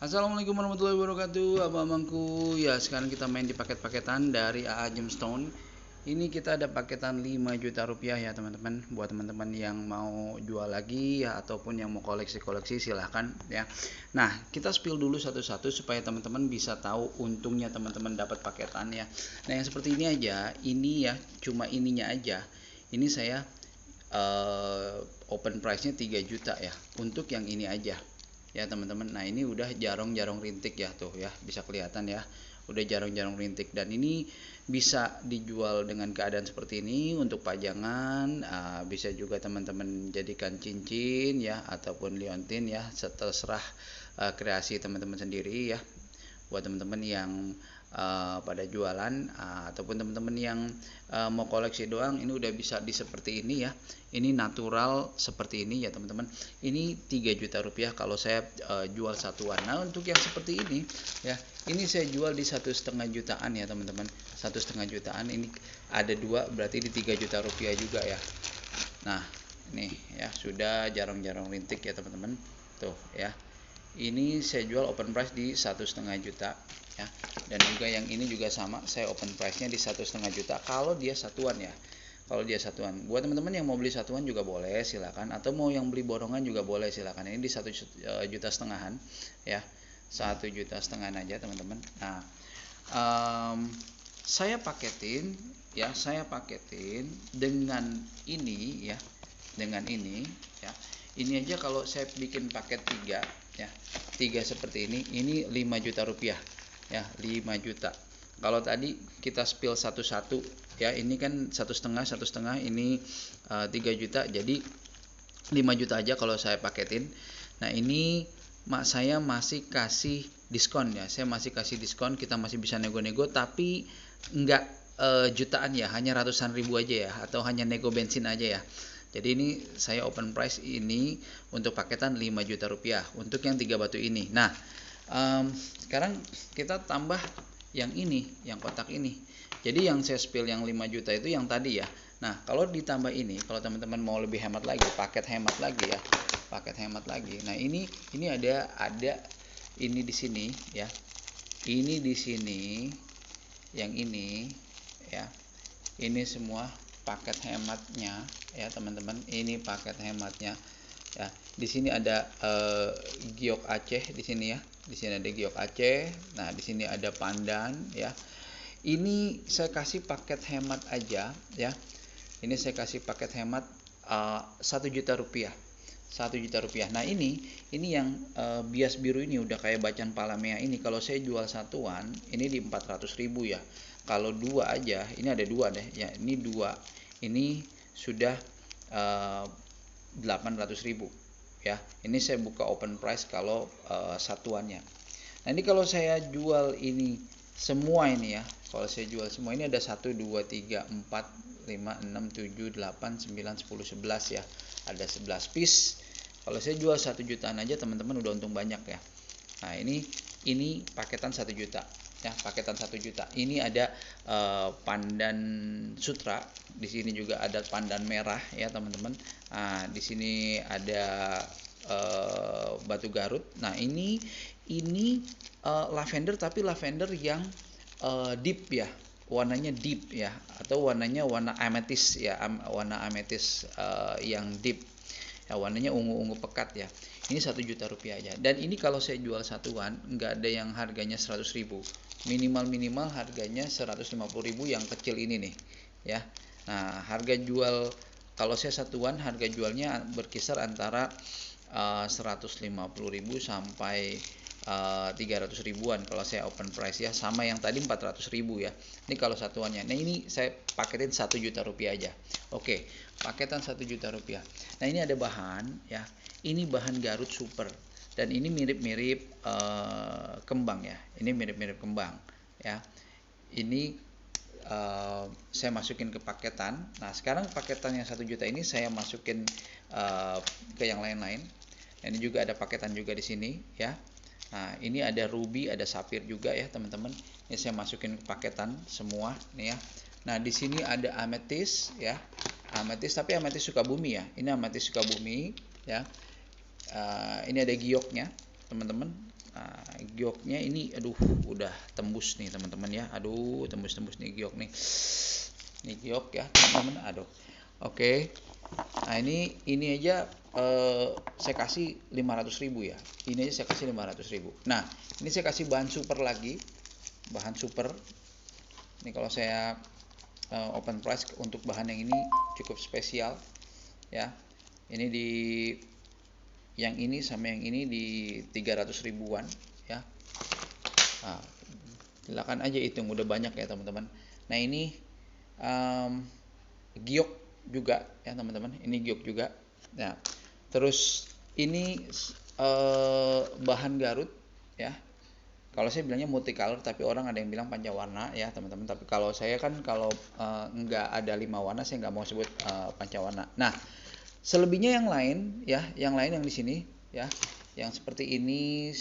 Assalamualaikum warahmatullahi wabarakatuh, abang-abangku. Ya, sekarang kita main di paket-paketan dari AA Gemstone. Ini kita ada paketan 5 juta rupiah ya teman-teman. Buat teman-teman yang mau jual lagi ya, ataupun yang mau koleksi-koleksi silahkan ya. Nah, kita spill dulu satu-satu supaya teman-teman bisa tahu untungnya teman-teman dapat paketan ya. Nah, yang seperti ini aja, ini ya cuma ininya aja. Ini saya open price-nya 3 juta ya. Untuk yang ini aja ya teman-teman. Nah, ini udah jarong-jarong rintik ya, tuh ya, bisa kelihatan ya, udah jarong-jarong rintik, dan ini bisa dijual dengan keadaan seperti ini untuk pajangan. Bisa juga teman-teman jadikan cincin ya, ataupun liontin ya, terserah kreasi teman-teman sendiri ya. Buat teman-teman yang pada jualan, ataupun teman-teman yang mau koleksi doang, ini udah bisa di seperti ini ya. Ini natural seperti ini ya teman-teman. Ini 3 juta rupiah kalau saya jual satuan. Nah, untuk yang seperti ini ya, ini saya jual di 1,5 jutaan ya teman-teman. 1,5 jutaan, ini ada dua, berarti di 3 juta rupiah juga ya. Nah, ini ya sudah jarong-jarong rintik ya teman-teman, tuh ya. Ini saya jual open price di 1,5 juta ya. Dan juga yang ini juga sama, saya open price nya di 1,5 juta kalau dia satuan ya. Kalau dia satuan, buat teman-teman yang mau beli satuan juga boleh silakan, atau mau yang beli borongan juga boleh silakan. Ini di 1,5 jutaan ya, 1,5 jutaan aja teman-teman. Nah, saya paketin ya, saya paketin dengan ini ya, dengan ini ya. Ini aja kalau saya bikin paket 3 ya, 3 seperti ini 5 juta rupiah ya, 5 juta. Kalau tadi kita spill satu-satu ya, ini kan 1,5, ini 3 juta, jadi 5 juta aja kalau saya paketin. Nah, ini saya masih kasih diskon ya, saya masih kasih diskon, kita masih bisa nego-nego, tapi enggak jutaan ya, hanya ratusan ribu aja ya, atau hanya nego bensin aja ya. Jadi ini saya open price ini untuk paketan 5 juta rupiah untuk yang 3 batu ini. Nah, sekarang kita tambah yang ini, yang kotak ini. Jadi yang saya spill yang 5 juta itu yang tadi ya. Nah, kalau ditambah ini, kalau teman-teman mau lebih hemat lagi, paket hemat lagi ya, paket hemat lagi. Nah, ini ada ini di sini ya. Ini di sini, yang ini ya. Ini semua paket hematnya ya teman-teman. Ini paket hematnya ya. Di sini ada giok Aceh di sini ya. Di sini ada giok Aceh. Nah, di sini ada pandan ya. Ini saya kasih paket hemat aja ya. Ini saya kasih paket hemat 1 juta rupiah. 1 juta rupiah. Nah, ini yang bias biru ini udah kayak bacan palamea ini. Kalau saya jual satuan ini di 400.000 ya. Kalau dua aja, ini ada dua deh ya. Ini dua. Ini sudah 800.000 ya. Ini saya buka open price kalau satuannya. Nah, ini kalau saya jual ini semua ini ya. Kalau saya jual semua ini ada 1 2 3 4 5 6 7 8 9 10 11 ya. Ada 11 piece. Kalau saya jual 1 jutaan aja teman-teman udah untung banyak ya. Nah, ini paketan 1 juta ya, paketan 1 juta. Ini ada pandan sutra, di sini juga ada pandan merah ya teman-teman. Nah, di sini ada batu Garut. Nah, ini lavender, tapi lavender yang deep ya, warnanya deep ya, atau warnanya warna amethyst ya, warna amethyst yang deep ya, warnanya ungu-ungu pekat ya. Ini 1 juta rupiah aja. Dan ini kalau saya jual satuan nggak ada yang harganya 100.000, minimal harganya 150.000 yang kecil ini nih ya. Nah, harga jual kalau saya satuan, harga jualnya berkisar antara 150.000 sampai 300 ribuan kalau saya open price ya, sama yang tadi 400.000 ya. Ini kalau satuannya. Nah, ini saya paketin 1 juta rupiah aja. Oke, paketan 1 juta rupiah. Nah, ini ada bahan ya. Ini bahan Garut Super, dan ini mirip-mirip kembang ya. Ini mirip-mirip kembang ya. Ini saya masukin ke paketan. Nah, sekarang paketan yang 1 juta ini saya masukin ke yang lain-lain. Ini juga ada paketan juga di sini ya. Nah, ini ada ruby, ada sapphire juga ya teman-teman. Ini saya masukin ke paketan semua nih ya. Nah, di sini ada amethyst ya. Amethyst, tapi amethyst Sukabumi ya. Ini amethyst Sukabumi ya. Ini ada gioknya teman-teman. Nah, gioknya ini aduh udah tembus nih teman-teman ya. Aduh, tembus-tembus nih giok nih. Ini giok ya, teman-teman. Aduh. Oke. Nah, ini aja saya kasih 500.000 ya. Ini aja saya kasih 500.000. Nah, ini saya kasih bahan super lagi. Bahan super. Ini kalau saya open price untuk bahan yang ini cukup spesial ya. Ini di yang ini sama yang ini di 300 ribuan ya. Nah, silakan aja hitung, udah banyak ya teman-teman. Nah, ini giok juga ya teman-teman, ini giok juga. Nah, terus ini bahan Garut ya. Kalau saya bilangnya multicolor, tapi orang ada yang bilang pancawarna ya teman-teman. Tapi kalau saya kan kalau nggak ada 5 warna, saya nggak mau sebut pancawarna. Nah, selebihnya yang lain ya, yang lain yang di sini ya, yang seperti ini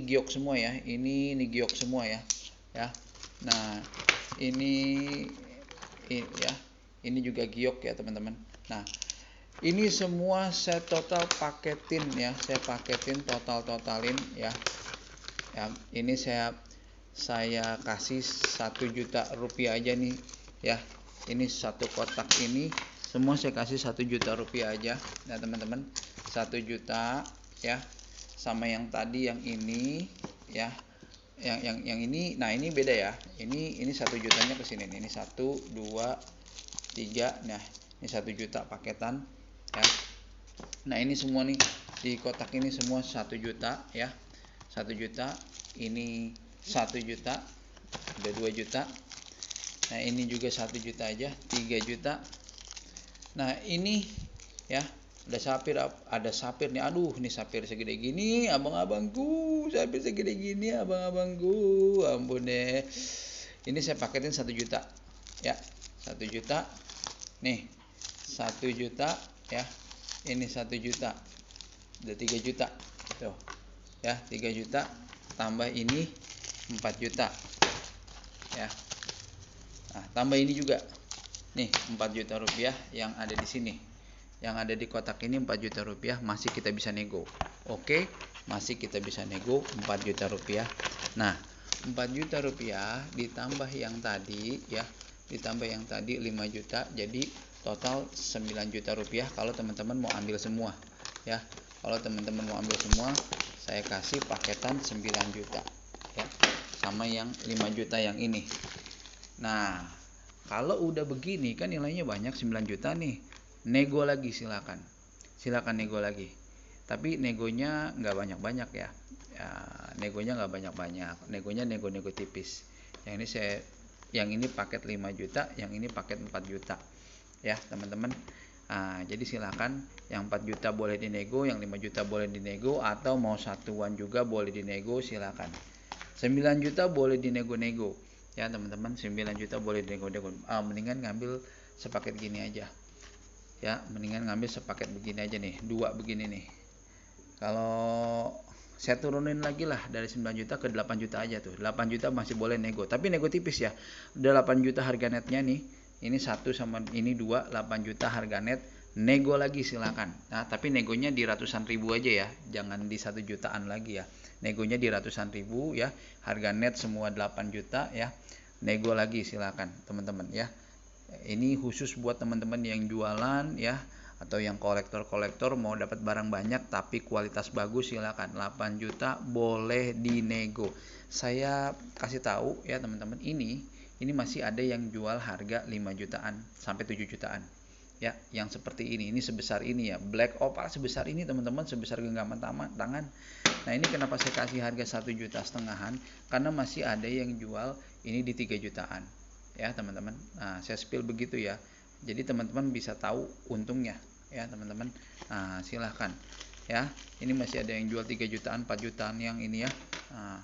giok semua ya. Ini giok semua ya. Ya. Nah, ini ya. Ini juga giok ya teman-teman. Nah, ini semua saya total paketin ya, saya paketin totalin ya. Yang ini saya kasih 1 juta rupiah aja nih ya. Ini satu kotak ini semua saya kasih 1 juta rupiah aja ya teman-teman. 1 juta ya. Sama yang tadi yang ini ya. Yang ini, nah ini beda ya. Ini 1 jutanya ke sini nih. Ini 1 2 3. Nah, ini 1 juta paketan ya. Nah, ini semua nih di kotak ini semua 1 juta ya. 1 juta, ini 1 juta, ada 2 juta. Nah, ini juga 1 juta aja, 3 juta. Nah, ini ya, ada sapir nih. Aduh, ini sapir segede gini, abang-abangku, sapir segede gini, abang-abangku. Ampun deh. Ini saya paketin 1 juta. Ya, 1 juta. Nih, 1 juta ya. Ini 1 juta. Udah 3 juta. Tuh. Ya, 3 juta tambah ini 4 juta ya. Nah, tambah ini juga nih 4 juta rupiah yang ada di sini, yang ada di kotak ini 4 juta rupiah, masih kita bisa nego. Oke, masih kita bisa nego 4 juta rupiah. Nah, 4 juta rupiah ditambah yang tadi ya, ditambah yang tadi 5 juta, jadi total 9 juta rupiah kalau teman-teman mau ambil semua ya. Kalau teman-teman mau ambil semua, saya kasih paketan 9 juta ya, sama yang 5 juta yang ini. Nah, kalau udah begini kan nilainya banyak, 9 juta nih, nego lagi silakan nego lagi, tapi negonya nggak banyak-banyak ya, negonya nggak banyak-banyak, negonya nego tipis. Yang ini paket 5 juta, yang ini paket 4 juta ya teman-teman. Nah, jadi silakan, yang 4 juta boleh dinego, yang 5 juta boleh dinego, atau mau satuan juga boleh dinego, silakan. 9 juta boleh dinego-nego ya teman-teman, 9 juta boleh dinego-nego. Mendingan ngambil sepaket gini aja ya, mendingan ngambil sepaket begini aja nih, 2 begini nih. Kalau saya turunin lagi lah dari 9 juta ke 8 juta aja tuh, 8 juta masih boleh nego, tapi nego tipis ya. Udah 8 juta harga netnya nih, ini 1 sama ini 2, 8 juta harga net, nego lagi silakan. Nah, tapi negonya di ratusan ribu aja ya, jangan di 1 jutaan lagi ya. Negonya di ratusan ribu ya, harga net semua 8 juta ya. Nego lagi silakan teman-teman ya. Ini khusus buat teman-teman yang jualan ya, atau yang kolektor mau dapat barang banyak tapi kualitas bagus, silakan. 8 juta boleh dinego. Saya kasih tahu ya teman-teman, ini masih ada yang jual harga 5 jutaan sampai 7 jutaan ya, yang seperti ini sebesar ini ya, black opal sebesar ini teman-teman, sebesar genggaman tangan. Nah, ini kenapa saya kasih harga 1,5 juta, karena masih ada yang jual ini di 3 jutaan ya teman-teman. Nah, saya spill begitu ya, jadi teman-teman bisa tahu untungnya ya teman-teman. Nah, silahkan ya, ini masih ada yang jual 3 jutaan 4 jutaan yang ini ya. Nah,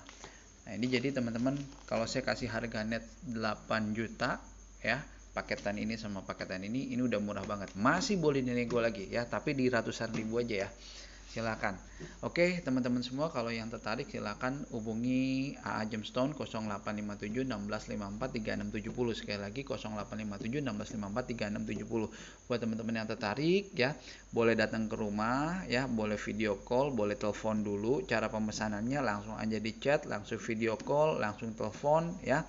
ini jadi teman-teman, kalau saya kasih harga net 8 juta ya, paketan ini sama paketan ini udah murah banget, masih boleh dinego lagi ya, tapi di ratusan ribu aja ya. silakan. Oke, teman-teman semua, kalau yang tertarik silakan hubungi AA Gemstone 0857 1654 3670. Sekali lagi 0857 1654 3670. Buat teman-teman yang tertarik ya, boleh datang ke rumah ya, boleh video call, boleh telepon dulu. Cara pemesanannya langsung aja di chat, langsung video call, langsung telepon ya.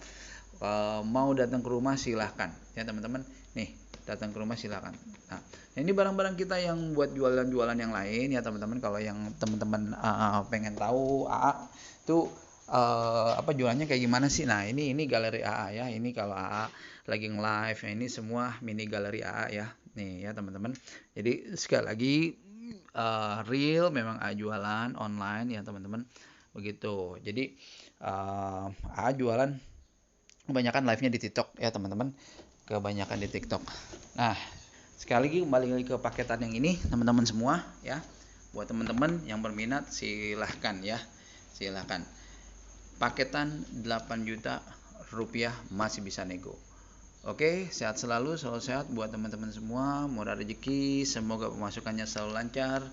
Mau datang ke rumah silahkan ya teman-teman. Nih, datang ke rumah silakan. Nah, ini barang-barang kita yang buat jualan-jualan yang lain ya teman-teman. Kalau yang teman-teman pengen tahu AA tuh apa jualannya kayak gimana sih? Nah, ini galeri AA ya. Ini kalau AA lagi nge-live ya, ini semua mini galeri AA ya. Nih ya teman-teman. Jadi sekali lagi real memang AA jualan online ya teman-teman. Begitu. Jadi AA jualan kebanyakan live-nya di TikTok ya teman-teman. Kebanyakan di TikTok. Nah, sekali lagi kembali lagi ke paketan yang ini teman-teman semua ya. Buat teman-teman yang berminat silahkan ya. Silahkan. Paketan 8 juta rupiah masih bisa nego. Oke, sehat selalu, selalu sehat buat teman-teman semua. Murah rezeki, semoga pemasukannya selalu lancar.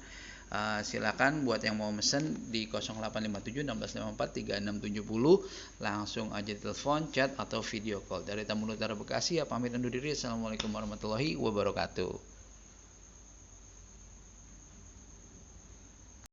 Silakan buat yang mau mesen di 0857 1654 3670, langsung aja telepon, chat atau video call. Dari Tamu Utara Bekasi ya, pamit undur diri. Assalamualaikum warahmatullahi wabarakatuh.